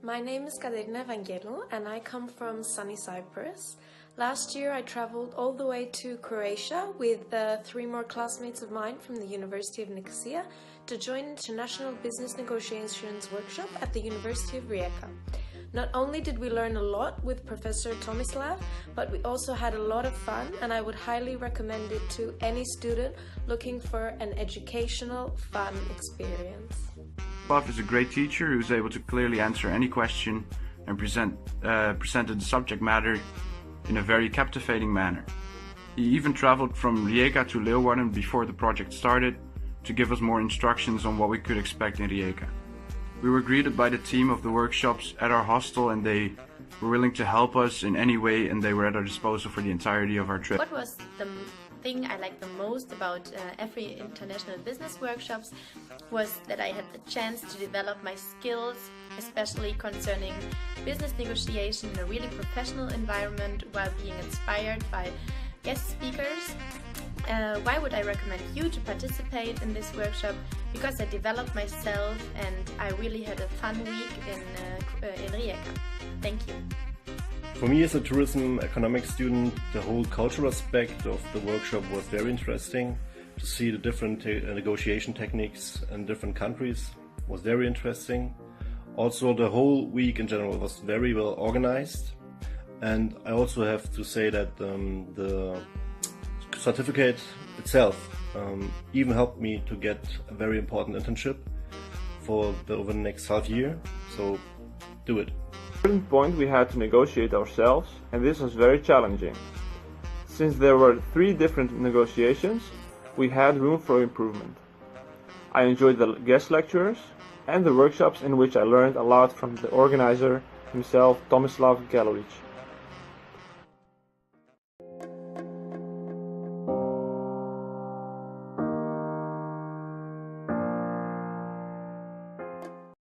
My name is Evangelu and I come from sunny Cyprus. Last year I traveled all the way to Croatia with 3 more classmates of mine from the University of Nicosia to join International Business Negotiations Workshop at the University of Rijeka. Not only did we learn a lot with Professor Tomislav, but we also had a lot of fun, and I would highly recommend it to any student looking for an educational, fun experience. Tomislav is a great teacher who's able to clearly answer any question and presented the subject matter in a very captivating manner. He even traveled from Rijeka to Leeuwarden before the project started to give us more instructions on what we could expect in Rijeka. We were greeted by the team of the workshops at our hostel, and they were willing to help us in any way, and they were at our disposal for the entirety of our trip. What was the thing I liked the most about EFRI International Business Workshops was that I had the chance to develop my skills, especially concerning business negotiation in a really professional environment while being inspired by guest speakers. Why would I recommend you to participate in this workshop? Because I developed myself and I really had a fun week in Rijeka. Thank you. For me as a tourism economics student, the whole cultural aspect of the workshop was very interesting. To see the different negotiation techniques in different countries was very interesting. Also, the whole week in general was very well organized. And I also have to say that the certificate itself even helped me to get a very important internship over the next half year. So do it. At a certain point we had to negotiate ourselves, and this was very challenging. Since there were 3 different negotiations, we had room for improvement. I enjoyed the guest lecturers and the workshops in which I learned a lot from the organizer himself, Tomislav Galeric.